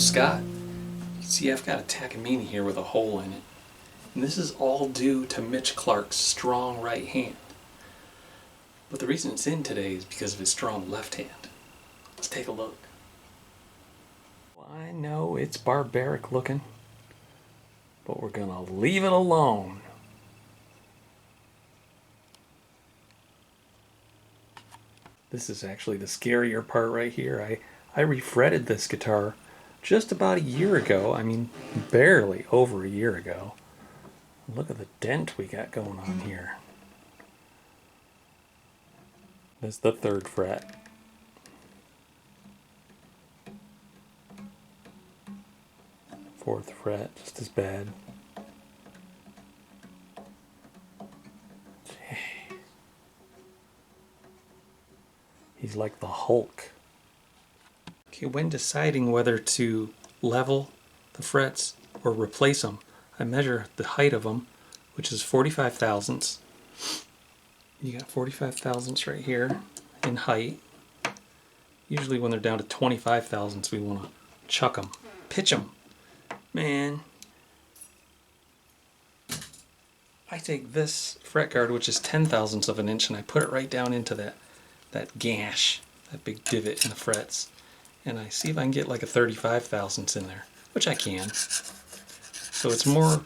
I'm Scott. You can see I've got a Takamine here with a hole in it. And this is all due to Mitch Clark's strong right hand. But the reason it's in today is because of his strong left hand. Let's take a look. Well, I know it's barbaric looking, but we're gonna leave it alone. This is actually the scarier part right here. I refretted this guitar just about a year ago. I mean, barely over a year ago. Look at the dent we got going on here. That's the 3rd fret. Fourth fret, just as bad. He's like the Hulk. Okay, when deciding whether to level the frets or replace them, I measure the height of them, which is 45 thousandths. You got 45 thousandths right here in height. Usually when they're down to 25 thousandths, we want to chuck them, pitch them. Man, I take this fret guard, which is 10 thousandths of an inch, and I put it right down into that gash, that big divot in the frets, and I see if I can get like a 35 thousandths in there, which I can. So it's more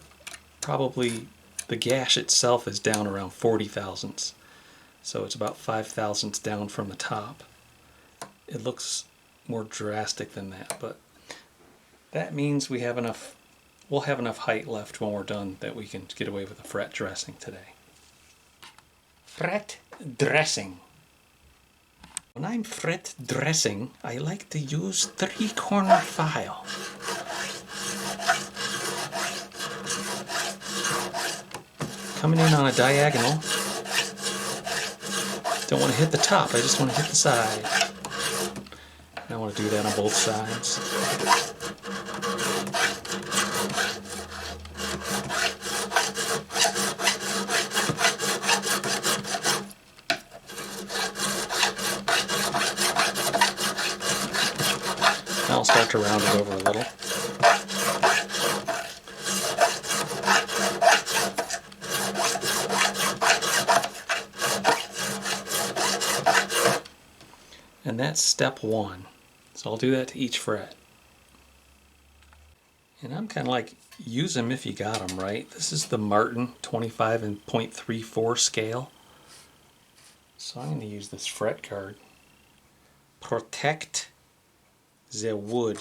probably the gash itself is down around 40 thousandths, so it's about 5 thousandths down from the top. It looks more drastic than that, but that means we'll have enough height left when we're done that we can get away with a fret dressing today. Fret dressing. When I'm fret dressing, I like to use 3-corner file. Coming in on a diagonal. Don't want to hit the top, I just want to hit the side. I want to do that on both sides. Now I'll start to round it over a little. And that's step 1. So I'll do that to each fret. And I'm kind of like, use them if you got them, right? This is the Martin 25 and 0.34 scale. So I'm going to use this fret guard. Protect the wood.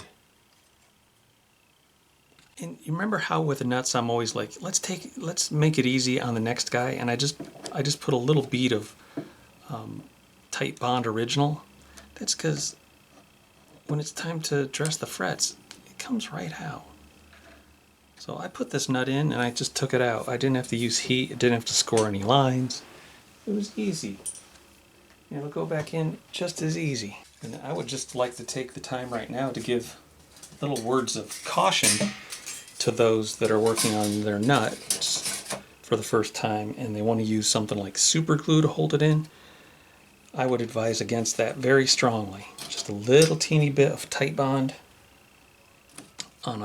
And you remember how with the nuts I'm always like, let's make it easy on the next guy, and I just put a little bead of Tight Bond Original. That's because when it's time to dress the frets, it comes right out. So I put this nut in and I just took it out. I didn't have to use heat, I didn't have to score any lines. It was easy. And it'll go back in just as easy. And I would just like to take the time right now to give little words of caution to those that are working on their nut for the first time and they want to use something like super glue to hold it in. I would advise against that very strongly. Just a little teeny bit of Tight Bond on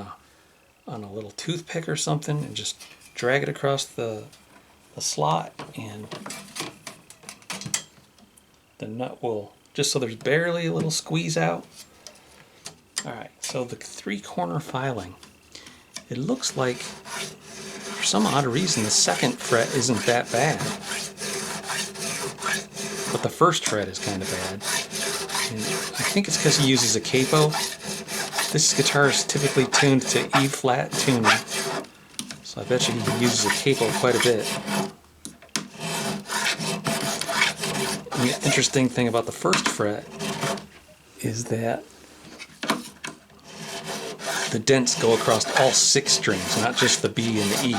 a little toothpick or something and just drag it across the slot, and the nut will, just so there's barely a little squeeze out. Alright, so the 3-corner filing. It looks like, for some odd reason, the 2nd fret isn't that bad. But the 1st fret is kind of bad. And I think it's because he uses a capo. This guitar is typically tuned to E-flat tuning, so I bet you he uses a capo quite a bit. And the interesting thing about the 1st fret is that the dents go across all 6 strings, not just the B and the E.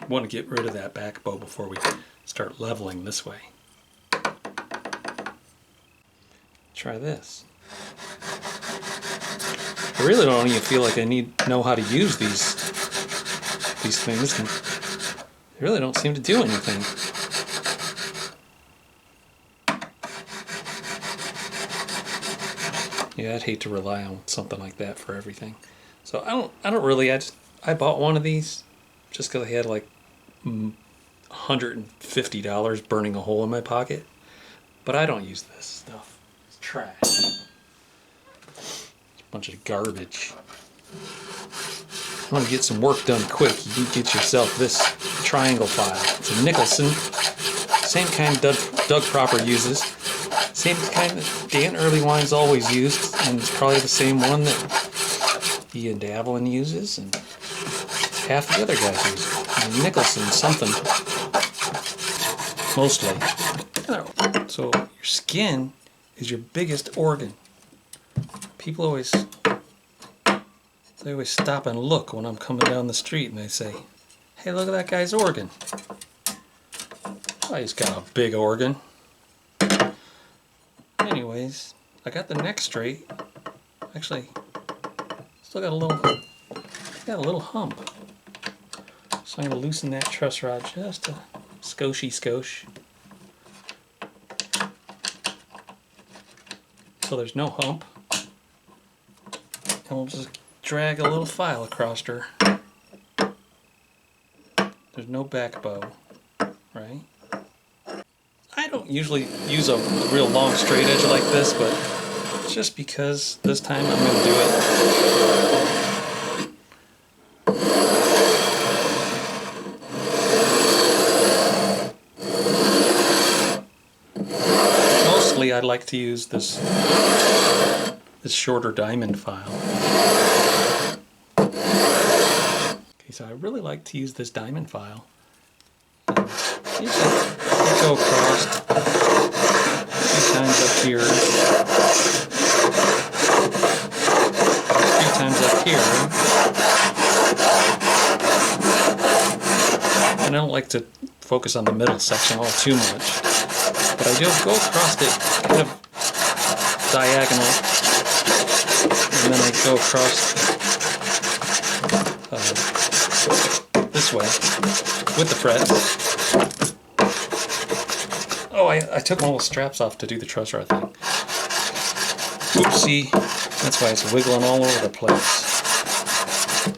Want to get rid of that back bow before we start leveling this way. Try this. I really don't even feel like I know how to use these things. And They really don't seem to do anything. Yeah, I'd hate to rely on something like that for everything. So I don't really, I bought one of these just because I had like $150 burning a hole in my pocket. But I don't use this stuff. It's trash. It's a bunch of garbage. If you want to get some work done quick, you can get yourself this triangle file. It's a Nicholson. Same kind Doug Proper uses. Same kind that Dan Earlywine's always used. And it's probably the same one that Ian Davlin uses. And half the other guys use it. And Nicholson something. Mostly. So your skin is your biggest organ. People always stop and look when I'm coming down the street and they say, "Hey, look at that guy's organ." Oh, he's got a big organ. Anyways, I got the neck straight. Actually, still got a little hump. So I'm gonna loosen that truss rod just a skosh. So there's no hump. And we'll just drag a little file across her. There's no back bow, right? I don't usually use a real long straight edge like this, but just because this time I'm going to do it. Mostly I like to use this shorter diamond file. Okay, so I really like to use this diamond file. Usually I go across a few times up here, a few times up here. And I don't like to focus on the middle section all too much, but I do go across it kind of diagonal, and then I go across this way with the fret. Oh, I took my little straps off to do the truss rod thing. Oopsie. That's why it's wiggling all over the place.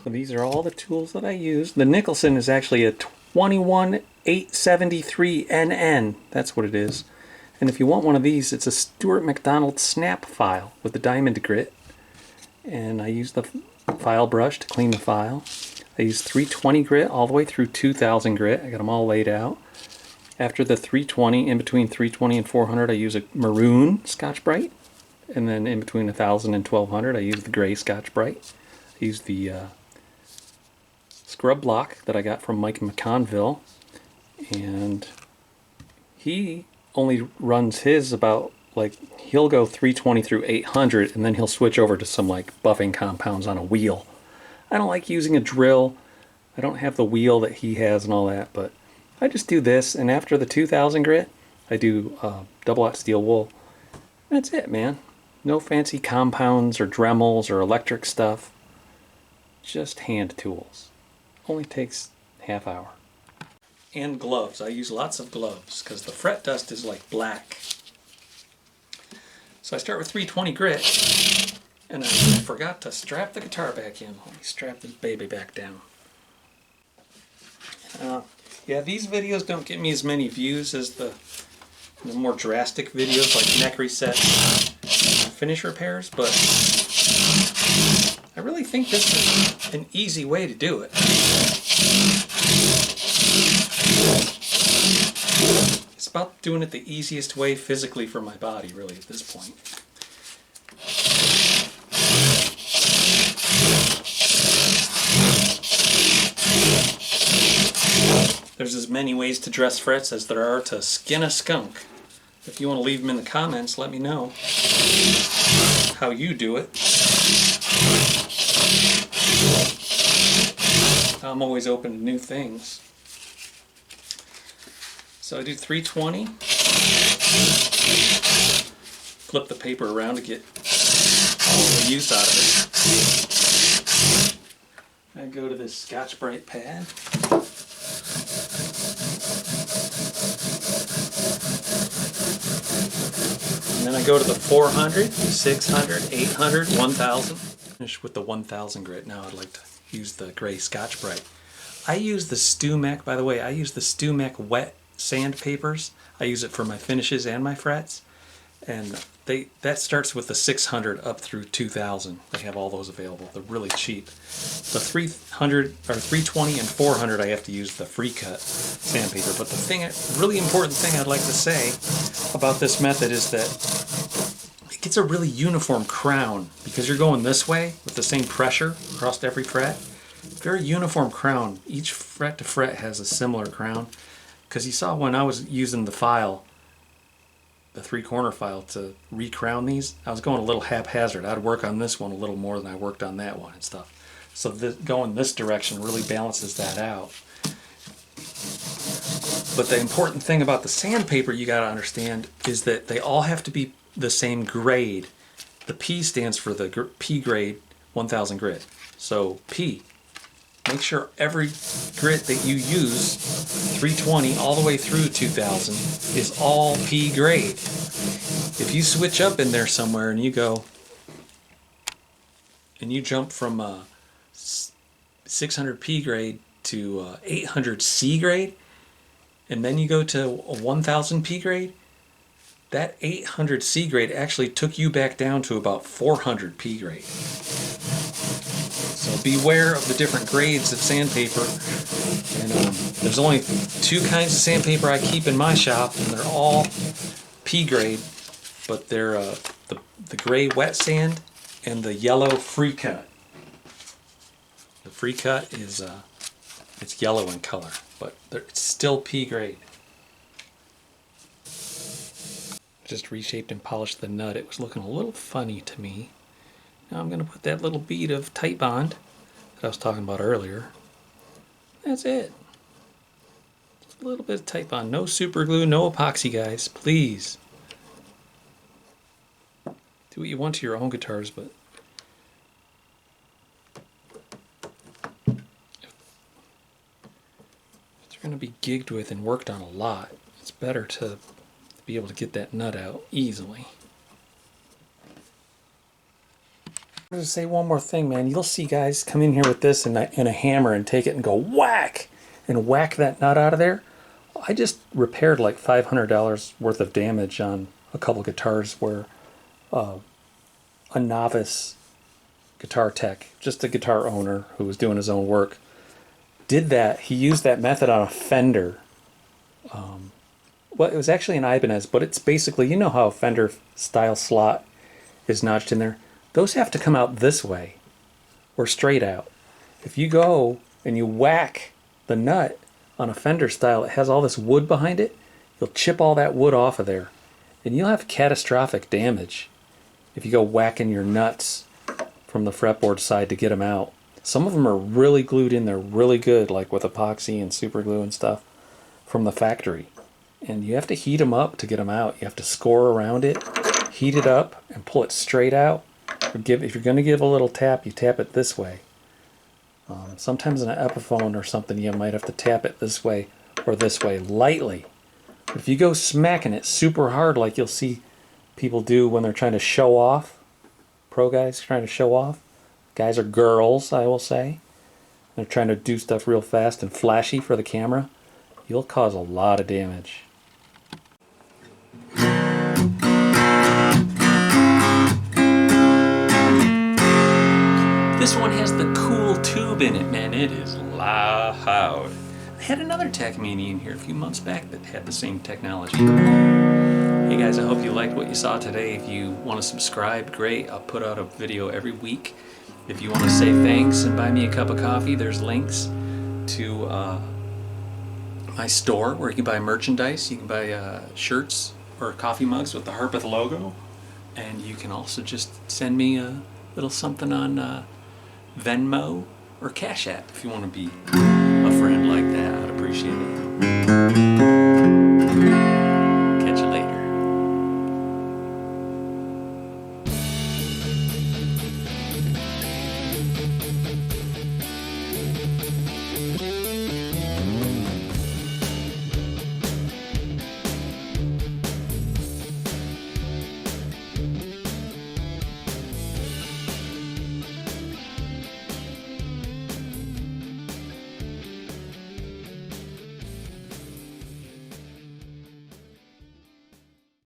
So these are all the tools that I use. The Nicholson is actually a 21873 NN. That's what it is. And if you want one of these, it's a Stuart McDonald snap file with the diamond grit. And I use the file brush to clean the file. I use 320 grit all the way through 2000 grit. I got them all laid out. After the 320, in between 320 and 400, I use a maroon Scotch-Brite. And then in between 1000 and 1200, I use the gray Scotch-Brite. I use the scrub block that I got from Mike McConville. And he only runs his about, like, he'll go 320 through 800, and then he'll switch over to some, like, buffing compounds on a wheel. I don't like using a drill. I don't have the wheel that he has and all that, but I just do this, and after the 2000 grit, I do double-aught steel wool. That's it, man. No fancy compounds or Dremels or electric stuff. Just hand tools. Only takes half hour. And gloves. I use lots of gloves because the fret dust is like black. So I start with 320 grit, and I forgot to strap the guitar back in. Let me strap this baby back down. Yeah, these videos don't get me as many views as the more drastic videos like neck resets, finish repairs, but I really think this is an easy way to do it. It's about doing it the easiest way physically for my body, really, at this point. There's as many ways to dress frets as there are to skin a skunk. If you want to leave them in the comments, let me know how you do it. I'm always open to new things. So I do 320. Flip the paper around to get all the use out of it. I go to this Scotch-Brite pad. And then I go to the 400, 600, 800, 1000. Finish with the 1000 grit. Now I'd like to use the gray Scotch Brite. I use the StewMec, by the way, I use the StewMec wet sandpapers. I use it for my finishes and my frets. And that starts with the 600 up through 2000. They have all those available. They're really cheap. The 300 or 320 and 400 I have to use the free cut sandpaper. But the really important thing I'd like to say about this method is that it gets a really uniform crown because you're going this way with the same pressure across every fret. Very uniform crown. Each fret to fret has a similar crown. Because you saw when I was using the file, the 3-corner file to recrown these, I was going a little haphazard. I'd work on this one a little more than I worked on that one and stuff. So going this direction really balances that out. But the important thing about the sandpaper you got to understand is that they all have to be the same grade. The P stands for the P grade 1000 grit. So P. Make sure every grit that you use, 320 all the way through 2000, is all P grade. If you switch up in there somewhere and you go, and you jump from 600 P grade to 800 C grade, and then you go to a 1000 P grade, that 800 C grade actually took you back down to about 400 P grade. So beware of the different grades of sandpaper. And there's only 2 kinds of sandpaper I keep in my shop, and they're all P grade, but they're the gray wet sand and the yellow free cut. The free cut is it's yellow in color, but it's still P grade. Just reshaped and polished the nut. It was looking a little funny to me. Now I'm going to put that little bead of tight bond that I was talking about earlier. That's it. Just a little bit of tight bond. No super glue, no epoxy, guys. Please. Do what you want to your own guitars, but if they're going to be gigged with and worked on a lot, it's better to be able to get that nut out easily. I'm going to say one more thing, man. You'll see guys come in here with this and a hammer and take it and go whack and whack that nut out of there. I just repaired like $500 worth of damage on a couple guitars where a novice guitar tech, just a guitar owner who was doing his own work, did that. He used that method on a Fender. Well, it was actually an Ibanez, but it's basically, you know how a Fender style slot is notched in there? Those have to come out this way or straight out. If you go and you whack the nut on a Fender style, it has all this wood behind it, you'll chip all that wood off of there. And you'll have catastrophic damage if you go whacking your nuts from the fretboard side to get them out. Some of them are really glued in there really good, like with epoxy and super glue and stuff from the factory. And you have to heat them up to get them out. You have to score around it, heat it up, and pull it straight out. If you're going to give a little tap, you tap it this way. Sometimes in an Epiphone or something, you might have to tap it this way or this way, lightly. But if you go smacking it super hard, like you'll see people do when they're trying to show off, pro guys trying to show off, guys or girls, I will say, they're trying to do stuff real fast and flashy for the camera, you'll cause a lot of damage. This one has the cool tube in it, man. It is loud. I had another Takamine in here a few months back that had the same technology. Hey guys, I hope you liked what you saw today. If you want to subscribe, great. I'll put out a video every week. If you want to say thanks and buy me a cup of coffee, there's links to my store where you can buy merchandise. You can buy shirts or coffee mugs with the Harpeth logo. And you can also just send me a little something on Venmo or Cash App if you want to be a friend like that. I'd appreciate it.